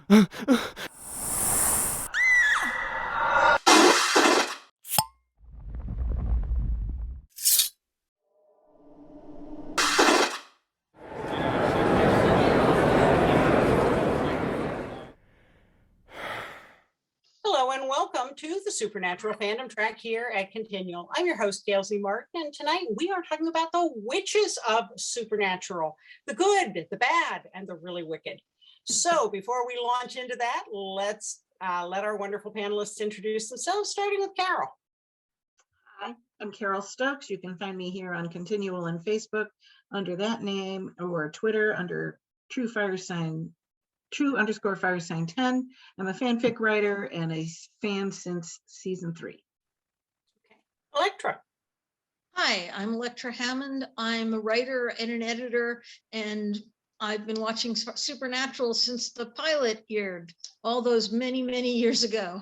Hello and welcome to the Supernatural Fandom Track here at Continual. I'm your host, Gail Martin, and tonight we are talking about the witches of Supernatural, the good, the bad, and the really wicked. So before we launch into that, let's let our wonderful panelists introduce themselves, starting with Carole. Hi, I'm Carole Stokes. You can find me here on Continual and Facebook under that name, or Twitter under True_Firesign 10. I'm a fanfic writer and a fan since season 3. Okay. Elektra. Hi, I'm Elektra Hammond. I'm a writer and an editor, and I've been watching Supernatural since the pilot aired all those many, many years ago.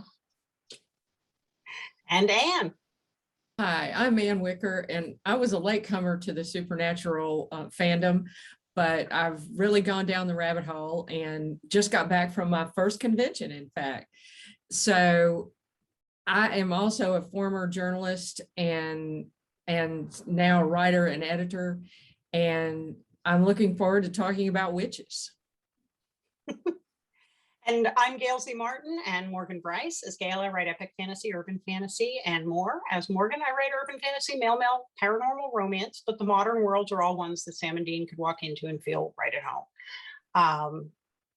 And Anne. Hi, I'm Wicker, and I was a latecomer to the Supernatural fandom, but I've really gone down the rabbit hole and just got back from my first convention, in fact. So I am also a former journalist and now a writer and editor, and I'm looking forward to talking about witches. And I'm Gail Martin, and Morgan Bryce. As Gail, I write epic fantasy, urban fantasy, and more. As Morgan, I write urban fantasy, male, paranormal, romance, but the modern worlds are all ones that Sam and Dean could walk into and feel right at home.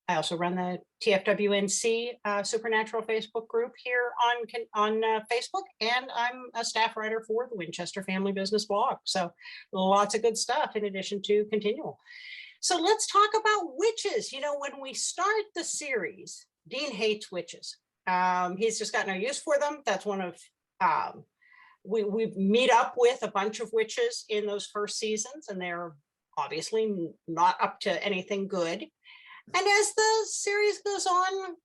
I also run the TFWNC Supernatural Facebook group here on Facebook, and I'm a staff writer for the Winchester Family Business blog. So lots of good stuff in addition to Continual. So let's talk about witches. You know, when we start the series, Dean hates witches. He's just got no use for them. That's one of, we meet up with a bunch of witches in those first seasons, and they're obviously not up to anything good. And as the series goes on,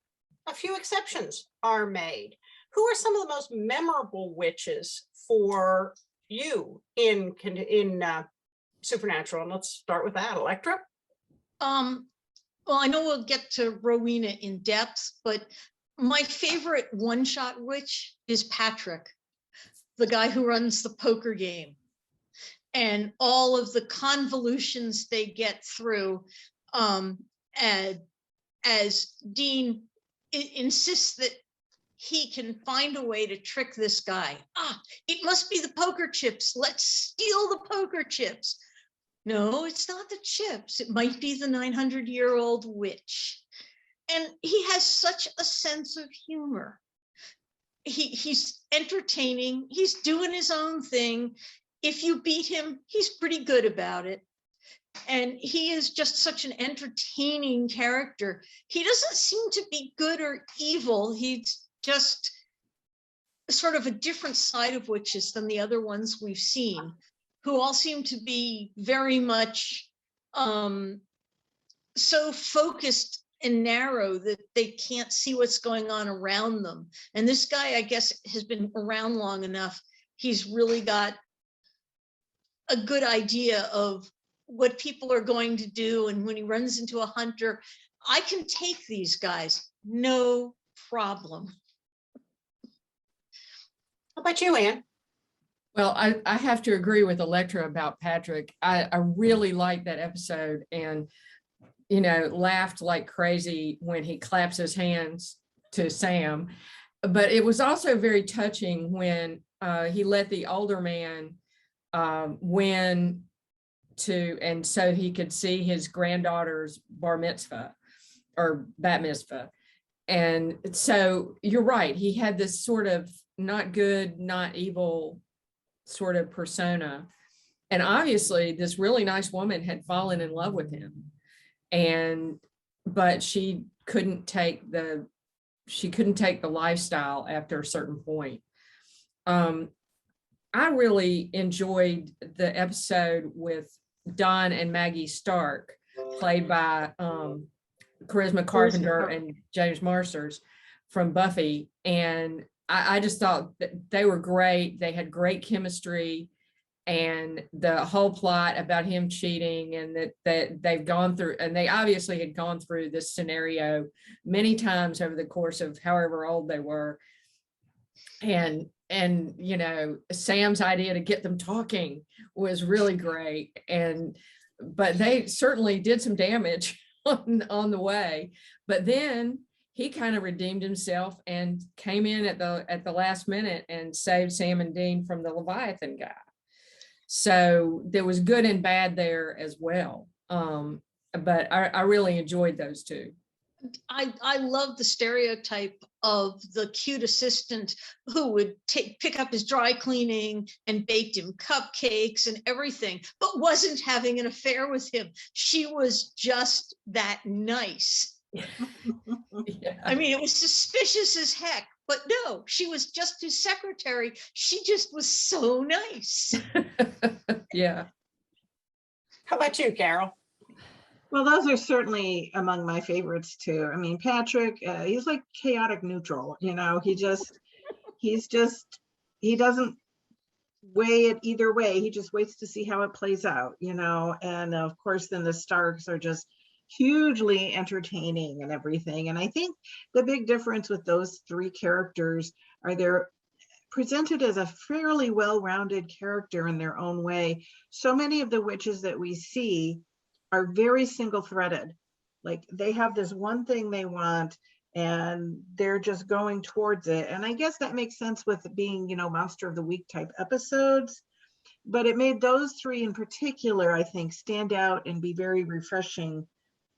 a few exceptions are made. Who are some of the most memorable witches for you in Supernatural? And let's start with that. Elektra? Well, I know we'll get to Rowena in depth, but my favorite one-shot witch is Patrick, the guy who runs the poker game, and all of the convolutions they get through as Dean insists that he can find a way to trick this guy. It must be the poker chips. Let's steal the poker chips. No, it's not the chips. It might be the 900-year-old witch. And he has such a sense of humor. He's entertaining. He's doing his own thing. If you beat him, he's pretty good about it. And he is just such an entertaining character. He doesn't seem to be good or evil. He's just sort of a different side of witches than the other ones we've seen, who all seem to be very much so focused and narrow that they can't see what's going on around them. And this guy, I guess, has been around long enough. He's really got a good idea of what people are going to do. And when he runs into a hunter, I can take these guys, no problem. How about you, Anne? Well, I have to agree with Elektra about Patrick. I really liked that episode, and, you know, laughed like crazy when he claps his hands to Sam. But it was also very touching when he let the older man win and so he could see his granddaughter's bar mitzvah or bat mitzvah. And so you're right. He had this sort of not good, not evil sort of persona. And obviously this really nice woman had fallen in love with him. But she couldn't take the lifestyle after a certain point. I really enjoyed the episode with Don and Maggie Stark, played by Charisma Carpenter and James Marsters from Buffy. And I just thought that they were great. They had great chemistry. and the whole plot about him cheating, and that they've gone through, and they obviously had gone through this scenario many times over the course of however old they were. And Sam's idea to get them talking was really great. But they certainly did some damage on the way. But then he kind of redeemed himself and came in at the last minute and saved Sam and Dean from the Leviathan guy. So there was good and bad there as well. But I really enjoyed those two. I love the stereotype of the cute assistant who would pick up his dry cleaning and baked him cupcakes and everything, but wasn't having an affair with him. She was just that nice. Yeah. I mean, it was suspicious as heck, but no, she was just his secretary. She just was so nice. Yeah. How about you, Carole? Well, those are certainly among my favorites too. I mean, Patrick, he's like chaotic neutral, he doesn't weigh it either way. He just waits to see how it plays out, and of course, then the Starks are just hugely entertaining and everything. And I think the big difference with those three characters are they're presented as a fairly well-rounded character in their own way. So many of the witches that we see are very single-threaded. Like they have this one thing they want and they're just going towards it. And I guess that makes sense with being, Monster of the Week type episodes. But it made those three in particular, I think, stand out and be very refreshing.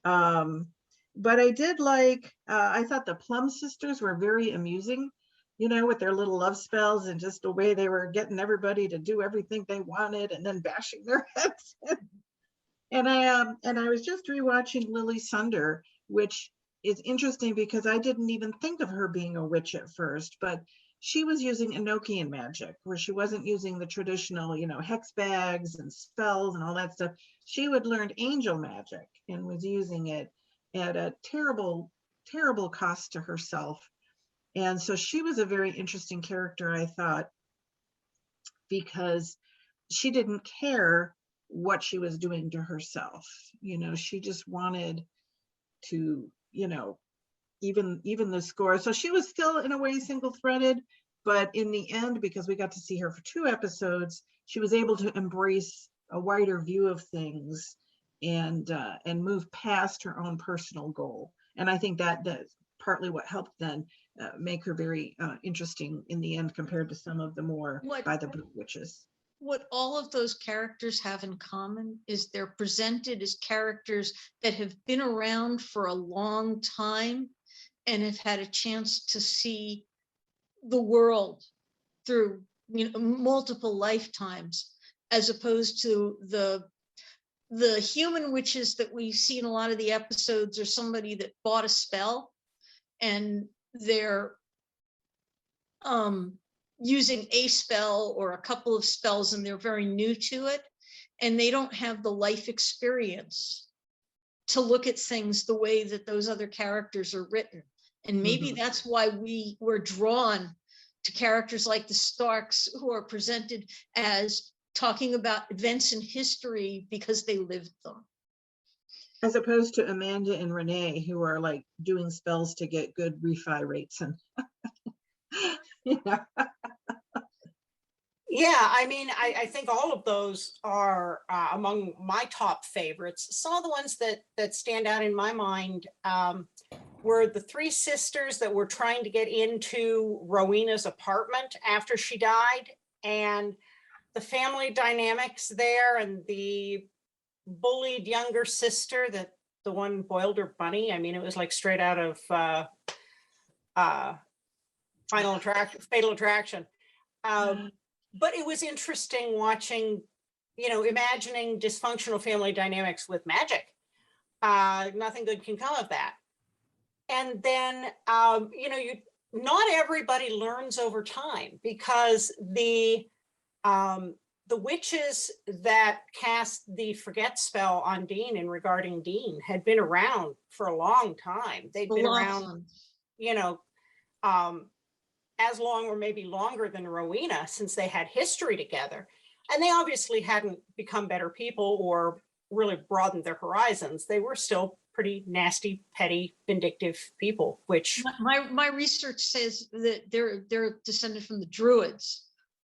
But I did I thought the Plum sisters were very amusing, with their little love spells and just the way they were getting everybody to do everything they wanted and then bashing their heads. And I was just rewatching Lily Sunder, which is interesting because I didn't even think of her being a witch at first, but she was using Enochian magic, where she wasn't using the traditional, hex bags and spells and all that stuff. She would learn angel magic and was using it at a terrible, terrible cost to herself. And so she was a very interesting character, I thought, because she didn't care what she was doing to herself. She just wanted to, even the score. So she was still in a way single-threaded, but in the end, because we got to see her for 2 episodes, she was able to embrace a wider view of things and move past her own personal goal. And I think that's partly what helped then make her very interesting in the end compared to some of the more by the book witches. What all of those characters have in common is they're presented as characters that have been around for a long time and have had a chance to see the world through multiple lifetimes, as opposed to the human witches that we see in a lot of the episodes are somebody that bought a spell and they're using a spell or a couple of spells and they're very new to it and they don't have the life experience to look at things the way that those other characters are written. And maybe that's why we were drawn to characters like the Starks, who are presented as talking about events in history because they lived them. As opposed to Amanda and Renee, who are like doing spells to get good refi rates and Yeah, I mean, I think all of those are among my top favorites. Some of the ones that stand out in my mind were the 3 sisters that were trying to get into Rowena's apartment after she died, and the family dynamics there, and the bullied younger sister, that the one boiled her bunny. I mean, it was like straight out of Fatal Attraction. But it was interesting watching, imagining dysfunctional family dynamics with magic. Nothing good can come of that. And then, not everybody learns over time, because the witches that cast the forget spell on Dean and regarding Dean had been around for a long time. They'd been around, as long or maybe longer than Rowena, since they had history together. And they obviously hadn't become better people or really broadened their horizons. They were still pretty nasty, petty, vindictive people, which My research says that they're descended from the Druids,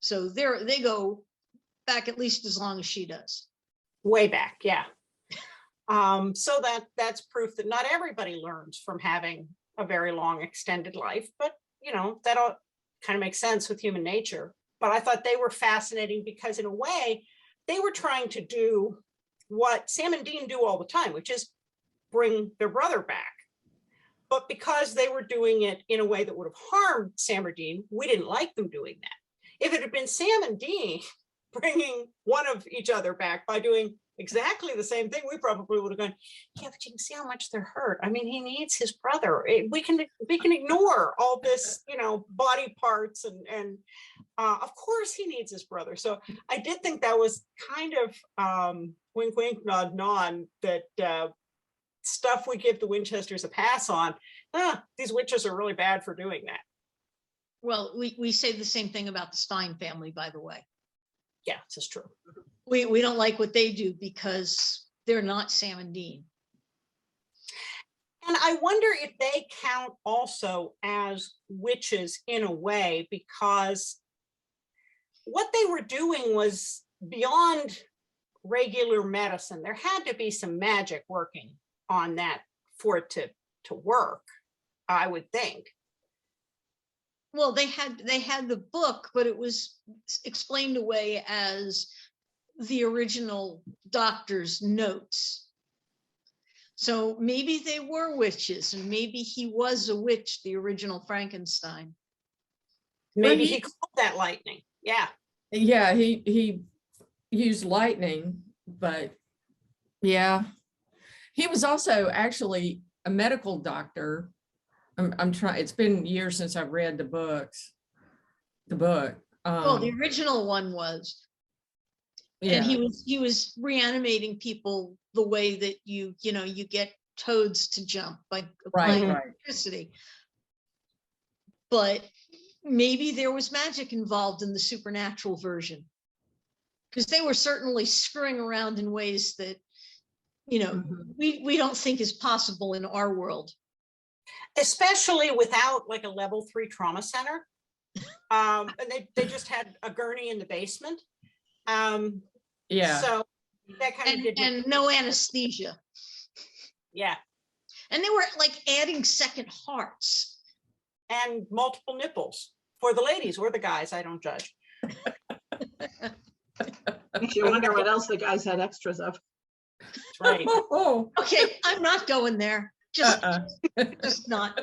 so they go back at least as long as she does. way back, yeah. So that's proof that not everybody learns from having a very long extended life, but that all kind of makes sense with human nature. But I thought they were fascinating because in a way, they were trying to do what Sam and Dean do all the time, which is bring their brother back. But because they were doing it in a way that would have harmed Sam or Dean, we didn't like them doing that. If it had been Sam and Dean bringing one of each other back by doing exactly the same thing, we probably would have gone, yeah, but you can see how much they're hurt. I mean, he needs his brother. We can ignore all this, body parts and of course he needs his brother. So I did think that was kind of wink, wink, nod, nod, that stuff we give the Winchesters a pass on. These witches are really bad for doing that. Well, we say the same thing about the Stein family, by the way. Yeah, this is true. We don't like what they do because they're not Sam and Dean. And I wonder if they count also as witches in a way, because what they were doing was beyond regular medicine. There had to be some magic working on that for it to work, I would think. Well, they had the book, but it was explained away as the original doctor's notes. So maybe they were witches, and maybe he was a witch, the original Frankenstein. Maybe he called that lightning. Yeah. Yeah, he used lightning, but yeah. He was also actually a medical doctor. I'm trying, it's been years since I've read the book. Well, the original one was. Yeah. And he was reanimating people the way that you get toads to jump by applying electricity. But maybe there was magic involved in the supernatural version, because they were certainly screwing around in ways that we don't think is possible in our world, especially without like a level 3 trauma center. And they just had a gurney in the basement. Yeah. So that kind of and no anesthesia. Yeah. And they were like adding second hearts and multiple nipples for the ladies or the guys. I don't judge. Makes you wonder what else the guys had extras of. That's right. Okay, I'm not going there. Just not.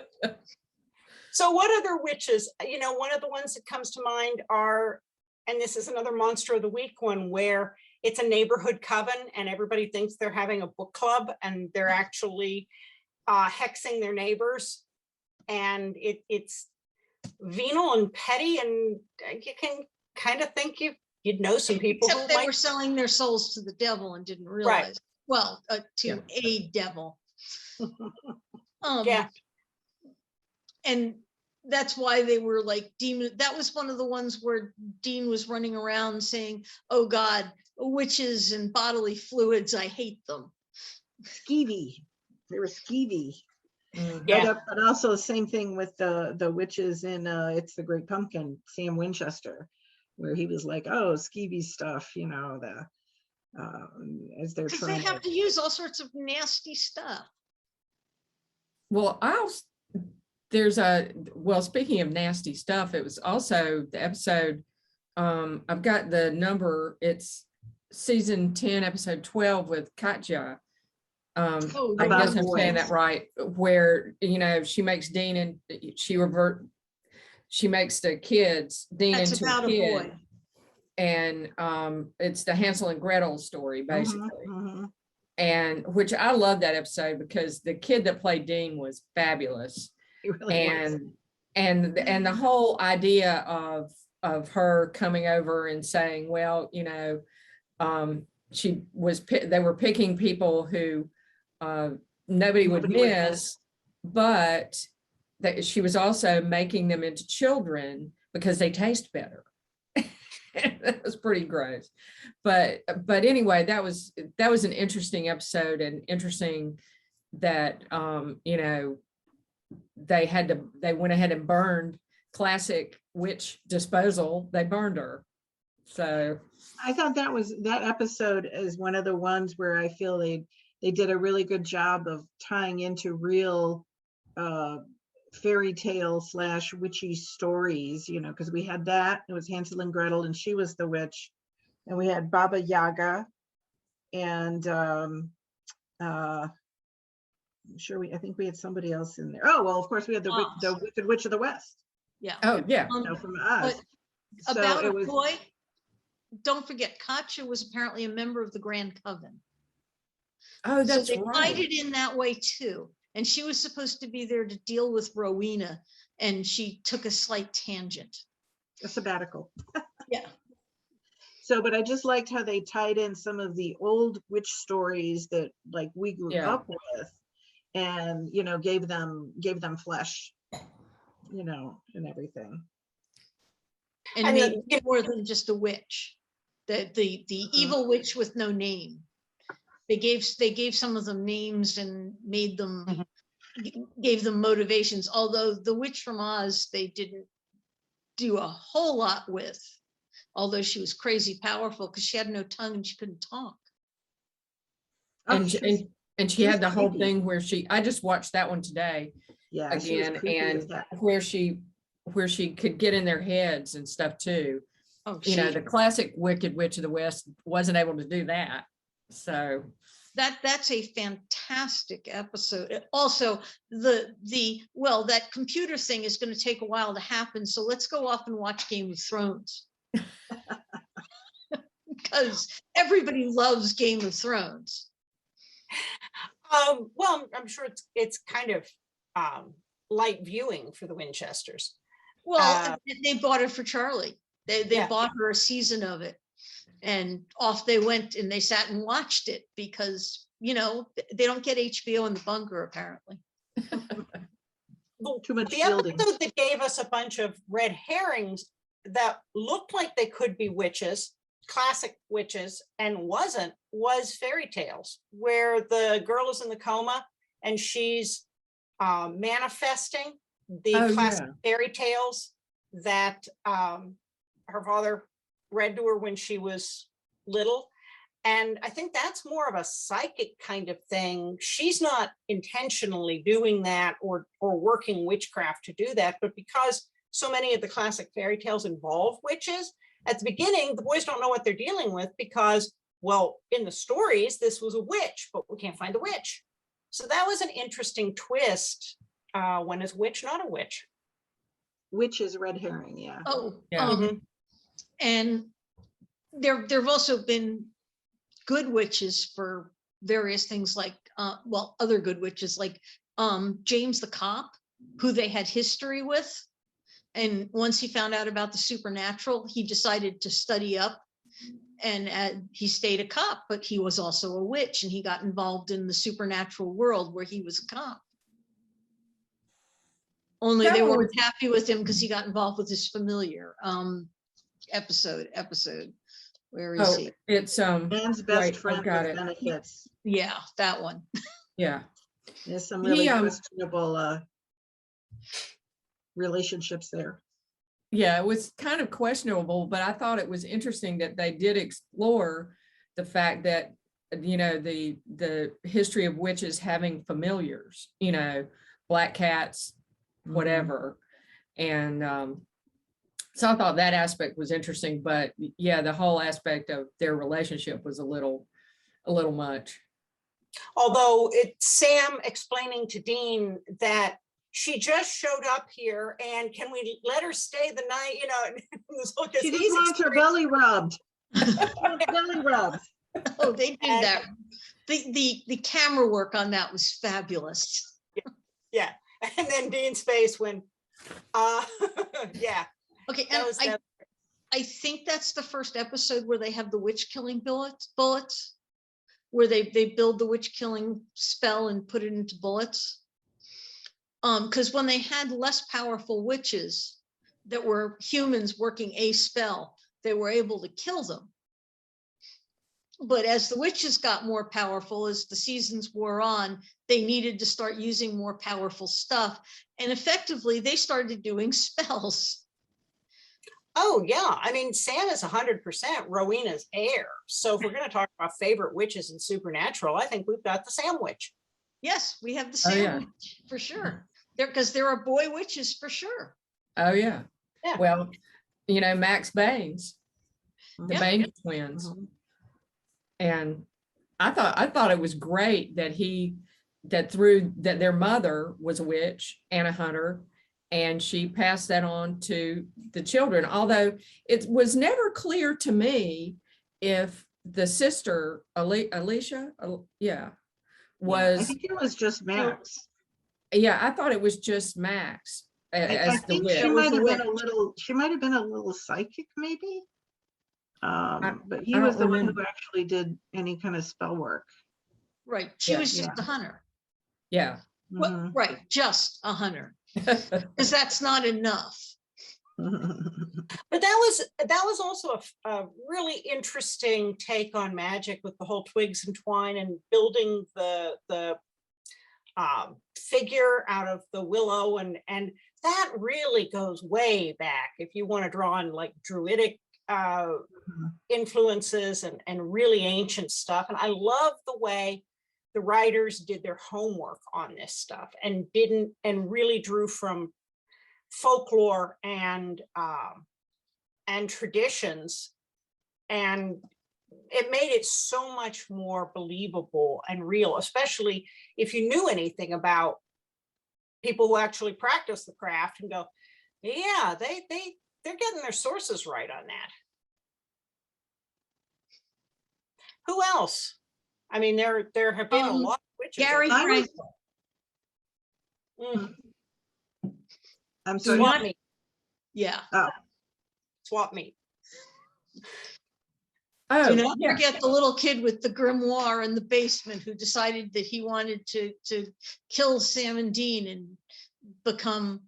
So what other witches? One of the ones that comes to mind are, and this is another Monster of the Week one, where it's a neighborhood coven and everybody thinks they're having a book club and they're actually hexing their neighbors. And it's venal and petty, and you can kind of think you'd know some people. Except they were selling their souls to the devil and didn't realize. Right. Well, to a devil. Yeah. And that's why they were like demon. That was one of the ones where Dean was running around saying, "Oh God, witches and bodily fluids, I hate them." Skeevy. They were skeevy. Yeah. But also the same thing with the witches in It's the Great Pumpkin, Sam Winchester, where he was like, "Oh, skeevy stuff," as they're trying. They have to use all sorts of nasty stuff. Well, speaking of nasty stuff, it was also the episode, I've got the number, it's season 10, episode 12 with Katja. I guess I'm saying that right, where, she makes Dean and she makes the kids, Dean into a kid. And it's the Hansel and Gretel story, basically. And which I love that episode because the kid that played Dean was fabulous. Really was. And the whole idea of her coming over and saying, well, they were picking people who nobody would miss, but that she was also making them into children because they taste better. That was pretty gross. But anyway, that was an interesting episode, and interesting that you know, they went ahead and burned classic witch disposal. They burned her. So I thought that episode is one of the ones where I feel they did a really good job of tying into real fairy tale / witchy stories, you know, because we had that, it was Hansel and Gretel and she was the witch, and we had Baba Yaga, and I think we had somebody else in there. Oh, well, of course we had the Wicked Witch of the West. Yeah. oh yeah. You know, from us. But So about it a was, boy, don't forget, Katja was apparently a member of the Grand Coven. Oh, So that's they right. tied it in that way too. And she was supposed to be there to deal with Rowena, and she took a slight tangent. a sabbatical. Yeah. So, but I just liked how they tied in some of the old witch stories that like we grew Yeah. up with, and you know, gave them flesh, you know, and everything. And And made it more than just a witch. The evil witch with no name. They gave some of them names and made them gave them motivations. Although the witch from Oz, they didn't do a whole lot with. Although she was crazy powerful because she had no tongue and she couldn't talk. Oh, And she she was had the whole creepy. thing where I just watched that one today Yeah, she was again, creepy as and heck. where she could get in their heads and stuff too. Oh, You know, the classic Wicked Witch of the West wasn't able to do that. So that's a fantastic episode. Also, that computer thing is going to take a while to happen. So let's go off and watch Game of Thrones. Because everybody loves Game of Thrones. Well, I'm sure it's kind of light viewing for the Winchesters. Well, they bought it for Charlie. They Yeah. bought her a season of it, and off they went, and they sat and watched it because, you know, they don't get HBO in the bunker apparently. Too much The shielding. episode that gave us a bunch of red herrings that looked like they could be witches, classic witches, and wasn't, was Fairy Tales, where the girl is in the coma and she's manifesting the classic fairy tales that her father read to her when she was little. And I think that's more of a psychic kind of thing. She's not intentionally doing that or working witchcraft to do that, but because so many of the classic fairy tales involve witches, at the beginning, the boys don't know what they're dealing with because, well, in the stories, this was a witch, but we can't find the witch. So that was an interesting twist. When is witch not a witch? Witch is red herring, yeah. Oh, Yeah. And there've also been good witches for various things, like other good witches, like James the cop, who they had history with, and once he found out about the supernatural, he decided to study up, and he stayed a cop, but he was also a witch, and he got involved in the supernatural world where he was a cop. Only That they one weren't happy with him because he got involved with his familiar. Episode. Where is he? It's Man's best right, friend I've got with it. benefits. Yeah, that one. Yeah. There's some really He, questionable relationships there. Yeah, it was kind of questionable, but I thought it was interesting that they did explore the fact that, you know, the history of witches having familiars, you know, black cats, whatever. And so I thought that aspect was interesting, but yeah, the whole aspect of their relationship was a little much. Although it's Sam explaining to Dean that she just showed up here and can we let her stay the night, you know? She just wants her belly rubbed. Belly rubbed. Oh, they did that. The camera work on that was fabulous. Yeah. And then Dean's face when, yeah. Okay, and I think that's the first episode where they have the witch killing bullets, where they build the witch killing spell and put it into bullets. Because when they had less powerful witches that were humans working a spell, they were able to kill them. But as the witches got more powerful, as the seasons wore on, they needed to start using more powerful stuff. And effectively, they started doing spells. Oh, yeah. I mean, Sam is 100% Rowena's heir. So if we're going to talk about favorite witches in Supernatural, I think we've got the Sam Witch. Yes, we have the Oh, Sam yeah. Witch for sure. Because there are boy witches for sure. Oh, yeah. Yeah. Well, Max Baines, the Yeah. Baines twins. Mhm. And I thought it was great that that their mother was a witch and a hunter, and she passed that on to the children. Although it was never clear to me if the sister Alicia, I think it was just Max. I thought it was just Max I as the think witch. she was might a have been witch. she might have been a little psychic, maybe. But he I was don't the one remember. who actually did any kind of spell work. Right. She Yeah. was just Yeah. a hunter. Yeah. Well, Mhm. right. Just a hunter. Because that's not enough. But that was also a really interesting take on magic with the whole twigs and twine and building the figure out of the willow, and that really goes way back if you want to draw on like druidic influences and really ancient stuff. And I love the way the writers did their homework on this stuff and really drew from folklore and traditions, and it made it so much more believable and real, especially if you knew anything about people who actually practice the craft and go, yeah, they're getting their sources right on that. Who else? I mean, there have been a lot of witches. Gary I was- Frankel. I'm sorry. Swap meet. Yeah. Swap meet. Oh, Do not yeah. forget the little kid with the grimoire in the basement who decided that he wanted to kill Sam and Dean and become,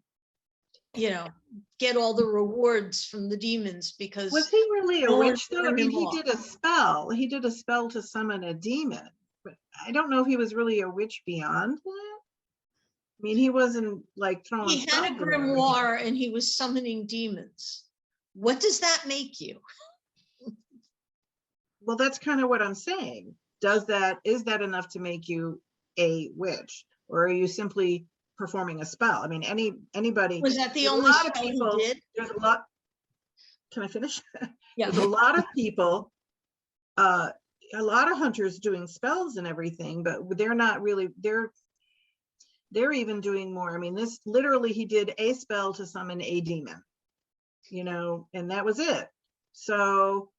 get all the rewards from the demons because Was he really a no one witch though? I turned mean, him he off. did a spell. He did a spell to summon a demon, but I don't know if he was really a witch beyond that. I mean, he wasn't like throwing. he had a spells around. grimoire and he was summoning demons. What does that make you? Well, that's kind of what I'm saying. Is that enough to make you a witch, or are you simply performing a spell? I mean, anybody. Was that the There's a only lot of spell he people- did? There's a lot. Can I finish? Yeah. There's a lot of people, a lot of hunters doing spells and everything, but they're not really, they're even doing more. I mean, this literally, he did a spell to summon a demon, and that was it. So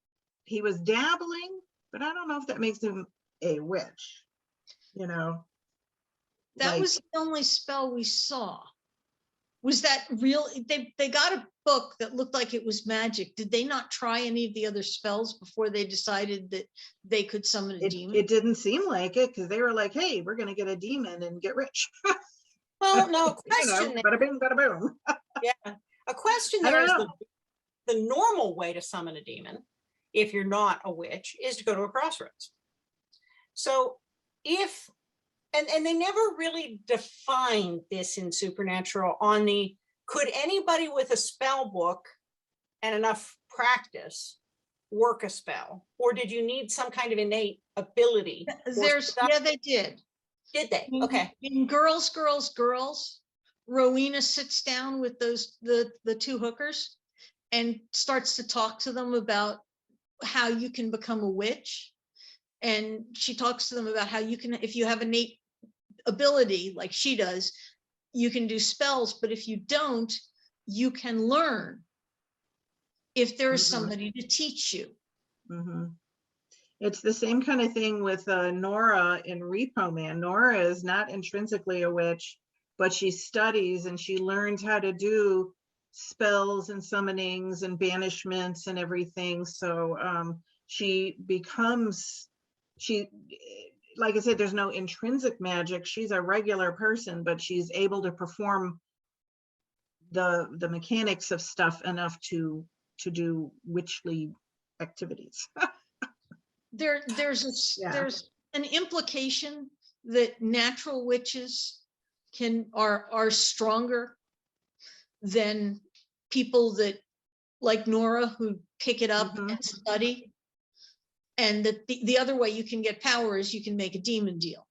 he was dabbling, but I don't know if that makes him a witch, That like- was the only spell we saw. Was that real? They got a book that looked like it was magic. Did they not try any of the other spells before they decided that they could summon a demon? It didn't seem like it, because they were like, hey, we're going to get a demon and get rich. Well, no, question. Bada bing, bada boom. Yeah, a question I there don't is the normal way to summon a demon, if you're not a witch, is to go to a crossroads. So and they never really defined this in Supernatural on could anybody with a spell book and enough practice work a spell, or did you need some kind of innate ability? They did. Did they? Okay. In Girls, Rowena sits down with the two hookers and starts to talk to them about how you can become a witch. And she talks to them about how you can, if you have innate ability like she does, you can do spells, but if you don't, you can learn if there is somebody to teach you. It's the same kind of thing with Nora in Repo Man. Nora is not intrinsically a witch, but she studies and she learns how to do spells and summonings and banishments and everything. So like I said, there's no intrinsic magic. She's a regular person, but she's able to perform the mechanics of stuff enough to to do witchly activities. There's Yeah. there's an implication that natural witches are stronger than people that, like Nora, who pick it up Mhm. and study. And that the other way you can get power is you can make a demon deal.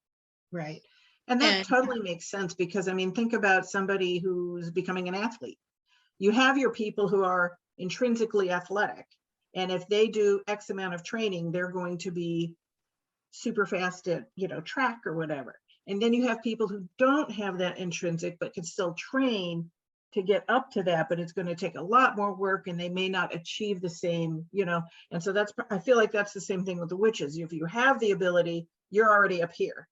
Right. And that And- totally makes sense, because I mean, think about somebody who's becoming an athlete. You have your people who are intrinsically athletic, and if they do X amount of training, they're going to be super fast at, track or whatever. And then you have people who don't have that intrinsic, but can still train to get up to that, but it's going to take a lot more work, and they may not achieve the same, and so I feel like that's the same thing with the witches. If you have the ability, you're already up here,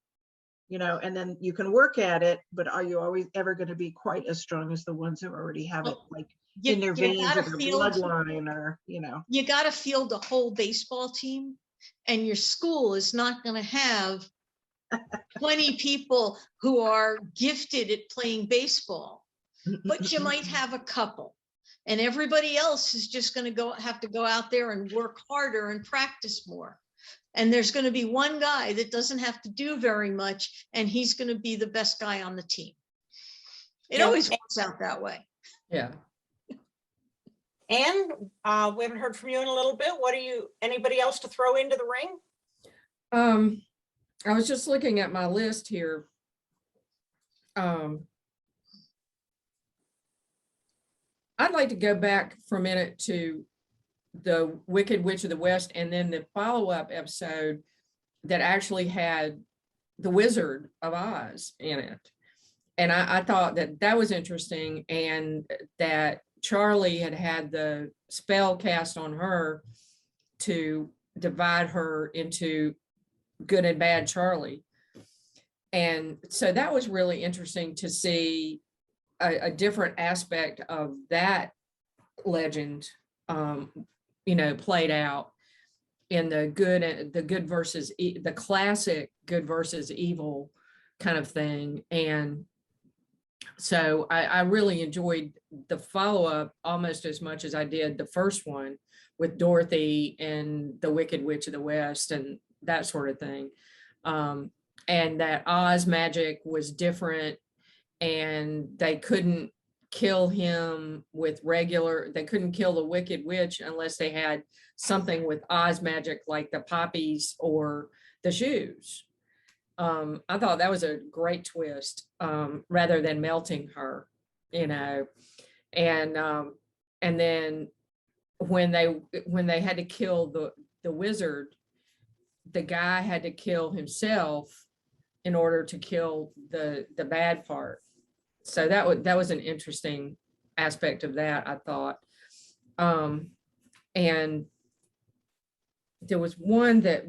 and then you can work at it, but are you always ever going to be quite as strong as the ones who already have it, like in their veins or their bloodline, or, You got to field a whole baseball team, and your school is not going to have 20 people who are gifted at playing baseball, but you might have a couple, and everybody else is just going to have to go out there and work harder and practice more. And there's going to be one guy that doesn't have to do very much, and he's going to be the best guy on the team. It always works out that way. Yeah. And we haven't heard from you in a little bit. Anybody else to throw into the ring? I was just looking at my list here. I'd like to go back for a minute to the Wicked Witch of the West, and then the follow-up episode that actually had the Wizard of Oz in it. And I thought that was interesting, and that Charlie had the spell cast on her to divide her into good and bad Charlie. And so that was really interesting to see a different aspect of that legend, played out in the good versus the classic good versus evil kind of thing. And so I really enjoyed the follow-up almost as much as I did the first one with Dorothy and the Wicked Witch of the West and that sort of thing. And that Oz magic was different, and they couldn't kill him they couldn't kill the Wicked Witch unless they had something with Oz magic, like the poppies or the shoes. I thought that was a great twist, rather than melting her, and then when they had to kill the wizard, the guy had to kill himself in order to kill the bad part. So that was an interesting aspect of that, I thought. And there was one that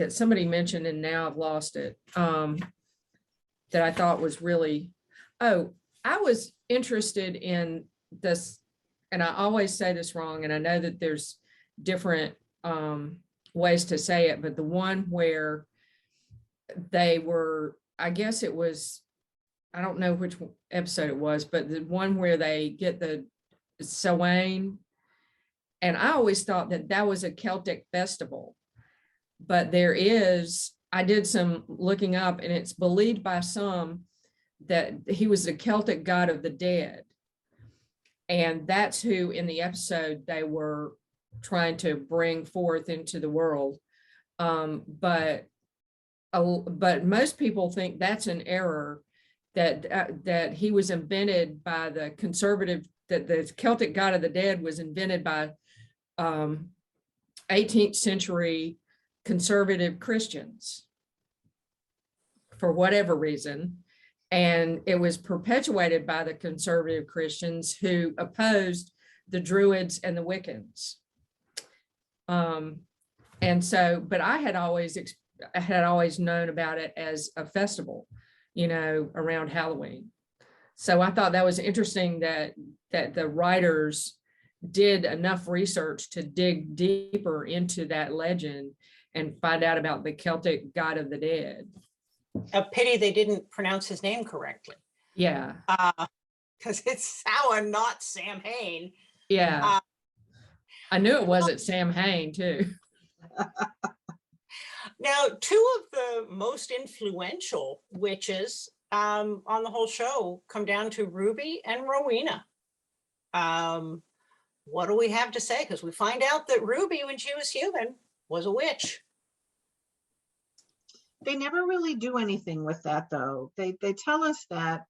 somebody mentioned, and now I've lost it, that I thought was really, I was interested in this, and I always say this wrong, and I know that there's different ways to say it, but the one where they were, I guess it was, I don't know which episode it was, but the one where they get the Samhain, and I always thought that was a Celtic festival, but I did some looking up, and it's believed by some that he was the Celtic god of the dead, and that's who in the episode they were trying to bring forth into the world. But most people think that's an error, that he was invented by the conservative, that the Celtic god of the dead was invented by 18th century conservative Christians for whatever reason. And it was perpetuated by the conservative Christians who opposed the Druids and the Wiccans. And so, but I had always known about it as a festival, around Halloween. So I thought that was interesting that the writers did enough research to dig deeper into that legend and find out about the Celtic god of the dead. A pity they didn't pronounce his name correctly. Yeah. Because it's Samhain, not Samhain. Yeah. I knew it wasn't Sam Hain too. Now, two of the most influential witches on the whole show come down to Ruby and Rowena. What do we have to say? Because we find out that Ruby, when she was human, was a witch. They never really do anything with that, though. They tell us that,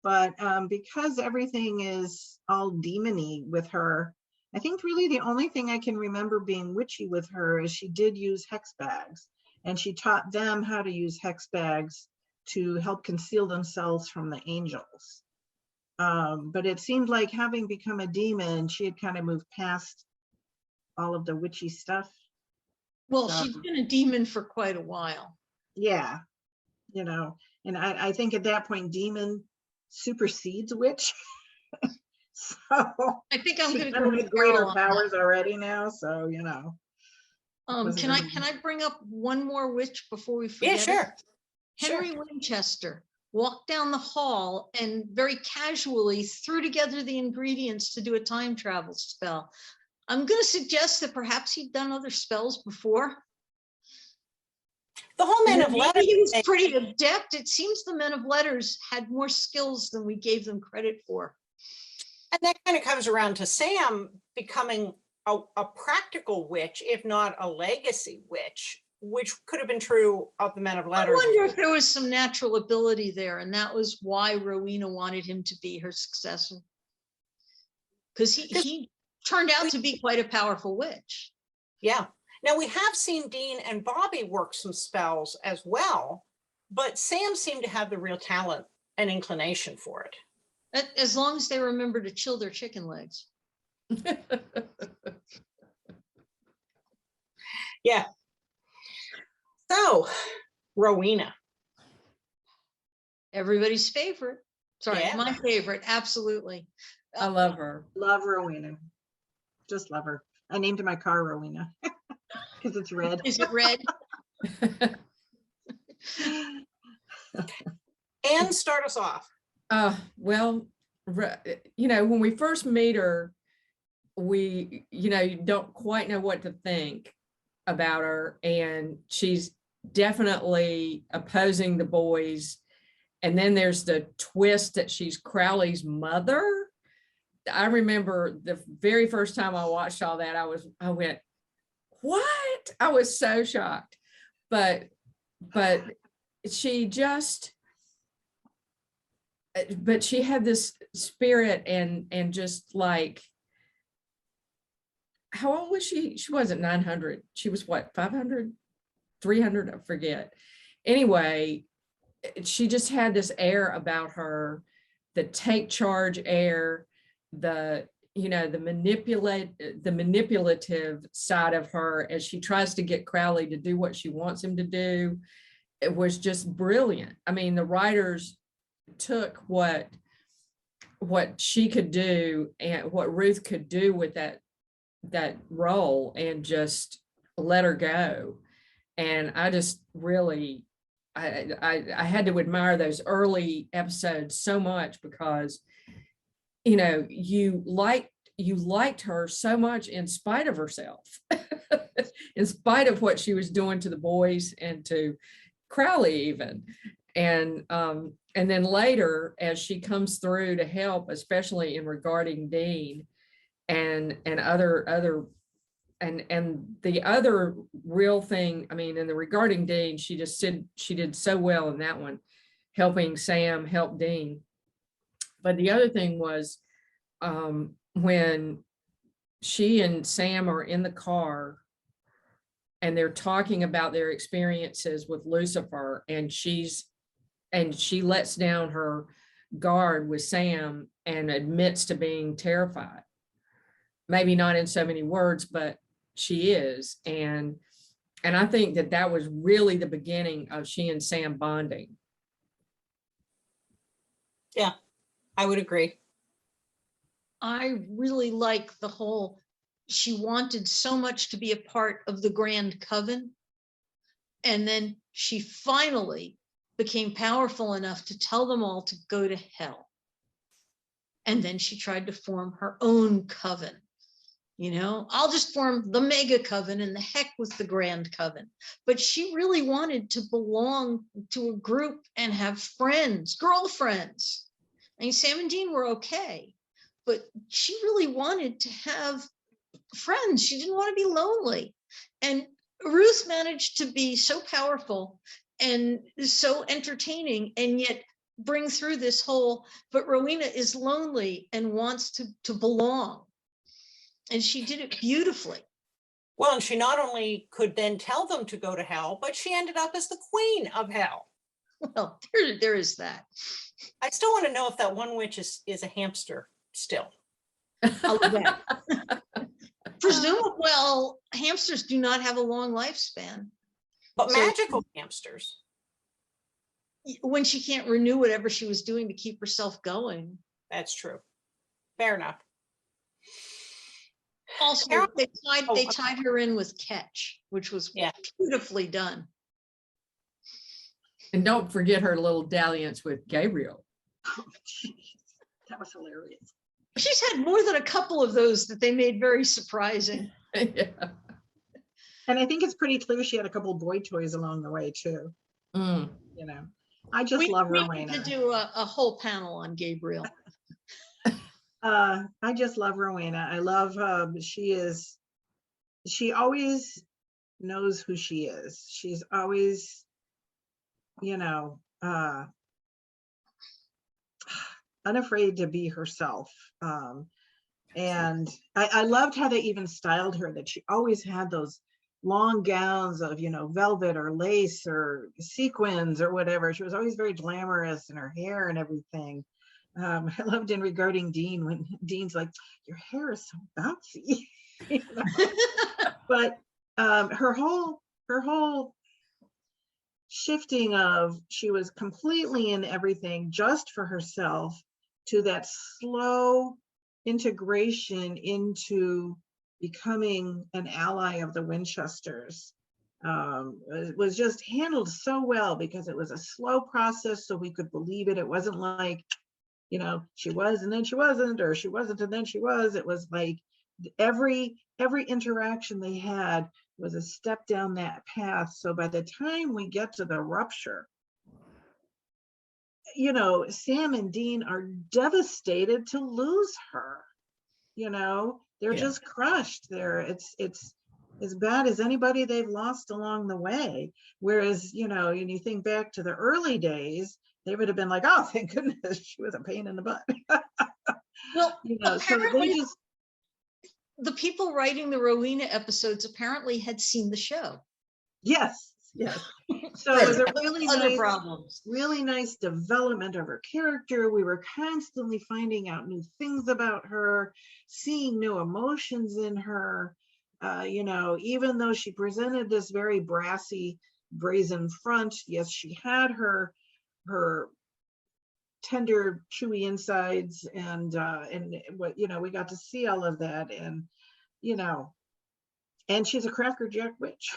but because everything is all demony with her, I think really the only thing I can remember being witchy with her is she did use hex bags, and she taught them how to use hex bags to help conceal themselves from the angels. But it seemed like, having become a demon, she had kind of moved past all of the witchy stuff. Well, she's been a demon for quite a while. Yeah, you know, and I think at that point, demon supersedes witch. So I think I'm she going to kind go of with had greater Carole on that. powers already now, so you know. wasn't Can really- I bring up one more witch before we forget? Yeah, sure. Henry Winchester walked down the hall and very casually threw together the ingredients to do a time travel spell. I'm going to suggest that perhaps he'd done other spells before. The whole Men of Maybe Letters. he was pretty adept. It seems the Men of Letters had more skills than we gave them credit for. And that kind of comes around to Sam becoming a practical witch, if not a legacy witch, which could have been true of the Men of I Letters. wonder if there was some natural ability there, and that was why Rowena wanted him to be her successor. Because he turned out to be quite a powerful witch. Yeah. Now, we have seen Dean and Bobby work some spells as well, but Sam seemed to have the real talent and inclination for it. As long as they remember to chill their chicken legs. Yeah. So, Rowena. Everybody's favorite. Sorry, Yeah. my favorite. Absolutely. I love her. Love Rowena. Just love her. I named my car Rowena because it's red. Is it red? And start us off. Well, when we first meet her, we, don't quite know what to think about her. And she's definitely opposing the boys. And then there's the twist that she's Crowley's mother. I remember the very first time I watched all that, I went, what? I was so shocked. But she just, but she had this spirit and just like, how old was she? She wasn't 900. She was what, 500, 300, I forget. Anyway, she just had this air about her, the take charge air, the manipulative side of her as she tries to get Crowley to do what she wants him to do. It was just brilliant. I mean, the writers took what she could do and what Ruth could do with that role and just let her go. And I just really, I had to admire those early episodes so much because, you liked her so much in spite of herself, in spite of what she was doing to the boys and to Crowley even. And then later, as she comes through to help, especially in regarding Dean and other and the other real thing, I mean, in the regarding Dean, she did so well in that one, helping Sam help Dean. But the other thing was when she and Sam are in the car and they're talking about their experiences with Lucifer, and she lets down her guard with Sam and admits to being terrified. Maybe not in so many words, but she is. And I think that was really the beginning of she and Sam bonding. Yeah, I would agree. I really like the whole, she wanted so much to be a part of the Grand Coven. And then she finally became powerful enough to tell them all to go to hell. And then she tried to form her own coven. I'll just form the mega coven and the heck with the grand coven. But she really wanted to belong to a group and have friends, girlfriends. I mean, Sam and Dean were okay, but she really wanted to have friends. She didn't want to be lonely. And Ruth managed to be so powerful and so entertaining, and yet bring through this whole, but Rowena is lonely and wants to belong. And she did it beautifully. Well, and she not only could then tell them to go to hell, but she ended up as the queen of hell. Well, there is that. I still want to know if that one witch is a hamster still. I'll bet. Presumably, well, hamsters do not have a long lifespan. But So- magical hamsters. When she can't renew whatever she was doing to keep herself going. That's true. Fair enough. Also, Carole- they tied her in with Ketch, which was beautifully done. And don't forget her little dalliance with Gabriel. Oh, geez. That was hilarious. She's had more than a couple of those that they made very surprising. Yeah. And I think it's pretty clear she had a couple of boy toys along the way too. Mm. I just We love need Rowena. to do a whole panel on Gabriel. I just love Rowena. I love she always knows who she is. She's always, unafraid to be herself. And I loved how they even styled her, that she always had those long gowns of, velvet or lace or sequins or whatever. She was always very glamorous in her hair and everything. I loved in regarding Dean when Dean's like, your hair is so bouncy. But her whole shifting of, she was completely in everything just for herself, to that slow integration into becoming an ally of the Winchesters, was just handled so well, because it was a slow process, so we could believe it. It wasn't like, she was and then she wasn't, or she wasn't and then she was. It was like every interaction they had was a step down that path. So by the time we get to the rupture, Sam and Dean are devastated to lose her. They're just crushed. It's as bad as anybody they've lost along the way. Whereas, and you think back to the early days, they would have been like, oh, thank goodness she was a pain in the butt. Well, so they just, the people writing the Rowena episodes apparently had seen the show. yes. So it was a really nice development of her character. We were constantly finding out new things about her, seeing new emotions in her. Even though she presented this very brassy, brazen front, yes, she had her tender, chewy insides, and what we got to see all of that, and and she's a crackerjack witch.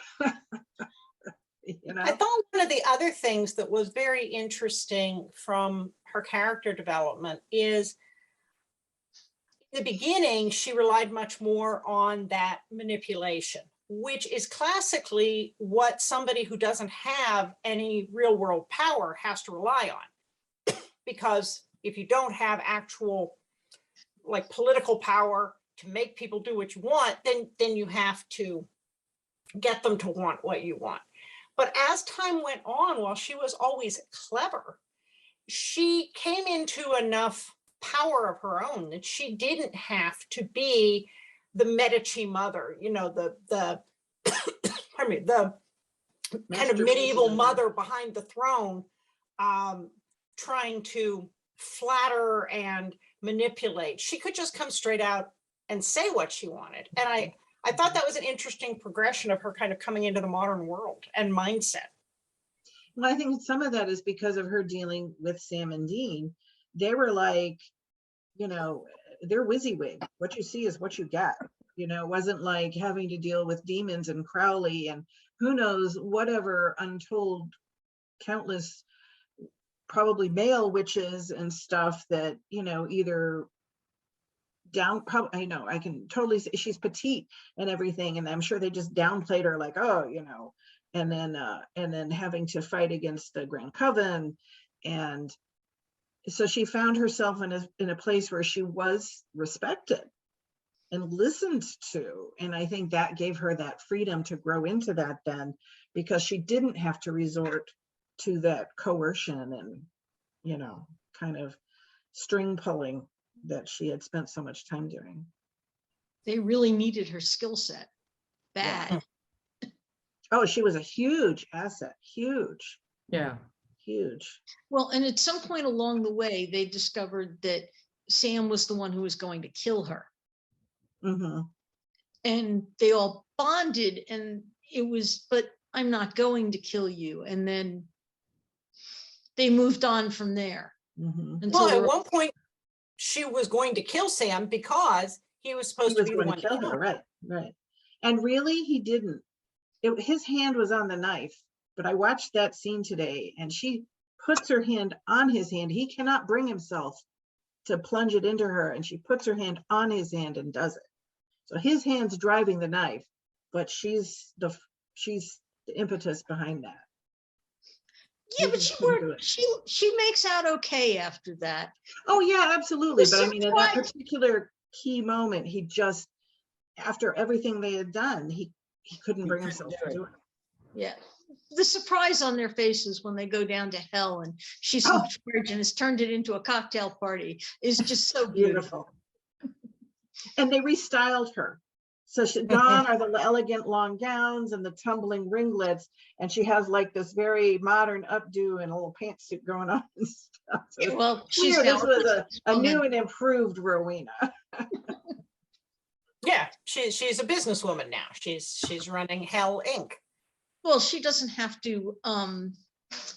I thought one of the other things that was very interesting from her character development is, in the beginning, she relied much more on that manipulation, which is classically what somebody who doesn't have any real world power has to rely on. Because if you don't have actual political power to make people do what you want, then you have to get them to want what you want. But as time went on, while she was always clever, she came into enough power of her own that she didn't have to be the Medici mother, the pardon me, the kind of medieval mother behind the throne, trying to flatter and manipulate. She could just come straight out and say what she wanted. And I thought that was an interesting progression of her kind of coming into the modern world and mindset. Well, I think some of that is because of her dealing with Sam and Dean. They were like, they're WYSIWYG. What you see is what you get. It wasn't like having to deal with demons and Crowley and who knows whatever untold countless, probably male witches and stuff that, either I know, I can totally see she's petite and everything, and I'm sure they just downplayed her like, oh, and then having to fight against the Grand Coven. And so she found herself in a place where she was respected and listened to. And I think that gave her that freedom to grow into that then, because she didn't have to resort to that coercion and, kind of string pulling that she had spent so much time doing. They really needed her skill set bad. Oh, she was a huge asset. Huge. Yeah. Huge. Well, and at some point along the way, they discovered that Sam was the one who was going to kill her. Mm-hmm. And they all bonded, and it was, but I'm not going to kill you. And then they moved on from there. Mm-hmm. Until Well, they at were- one point, she was going to kill Sam because he was supposed to be the going one to kill her, right. And really, he didn't. His hand was on the knife, but I watched that scene today, and she puts her hand on his hand. He cannot bring himself to plunge it into her, and she puts her hand on his hand and does it. So his hand's driving the knife, but she's the impetus behind that. Yeah, He but just couldn't do it. she makes out okay after that. Oh yeah, absolutely. The But I mean, in that surprise- particular key moment, he just, after everything they had done, he couldn't bring himself to do it. Yeah. The surprise on their faces when they go down to hell and she's in charge and has turned it into a cocktail party is just so beautiful. And they restyled her. So she gone are the elegant long gowns and the tumbling ringlets, and she has like this very modern updo and a little pantsuit going on and stuff. So Yeah, well, it's she's clear now this was a woman. new and improved Rowena. Yeah, she's a businesswoman now. She's running Hell Inc. Well, she doesn't have to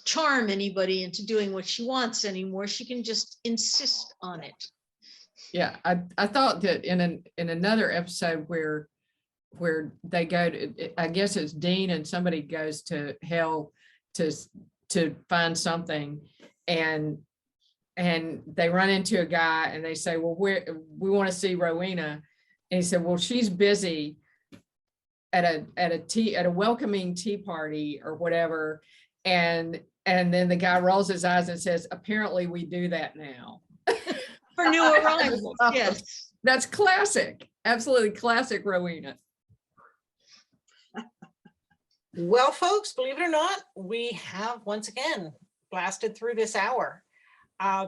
charm anybody into doing what she wants anymore. She can just insist on it. Yeah, I thought that in another episode where they go to, I guess it's Dean and somebody goes to hell to find something, and they run into a guy and they say, well, we want to see Rowena, and he said, well, she's busy at a welcoming tea party or whatever, and then the guy rolls his eyes and says, apparently we do that now. For new arrivals, yes. That's classic. Absolutely classic Rowena. Well, folks, believe it or not, we have once again blasted through this hour.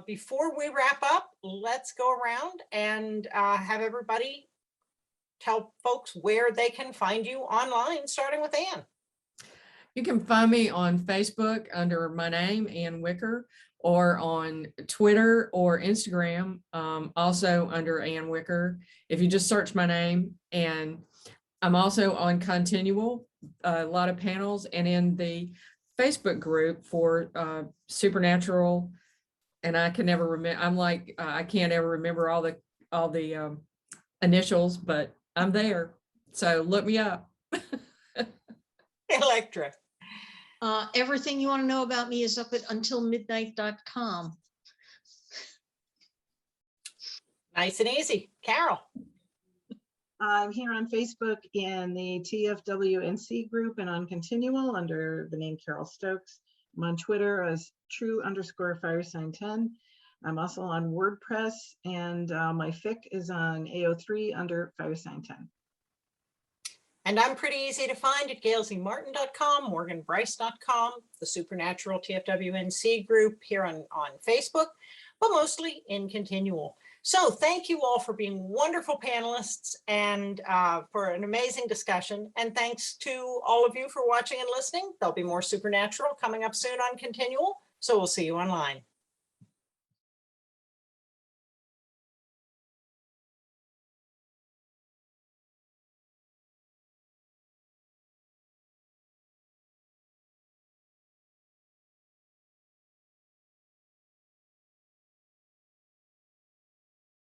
Before we wrap up, let's go around and have everybody tell folks where they can find you online, starting with Anne. You can find me on Facebook under my name, Ann Wicker, or on Twitter or Instagram, also under Ann Wicker, if you just search my name. And I'm also on Continual, a lot of panels, and in the Facebook group for Supernatural. And I can never remember, I'm like, I can't ever remember all the initials, but I'm there. So look me up. Elektra. Everything you want to know about me is up at untilmidnight.com. Nice and easy. Carole. I'm here on Facebook in the TFWNC group and on Continual under the name Carole Stokes. I'm on Twitter as true_firesign10. I'm also on WordPress, and my fic is on AO3 under firesign10. And I'm pretty easy to find at gailzmartin.com, morganbryce.com, the Supernatural TFWNC group here on Facebook, but mostly in Continual. So thank you all for being wonderful panelists and for an amazing discussion. And thanks to all of you for watching and listening. There'll be more Supernatural coming up soon on Continual. So we'll see you online.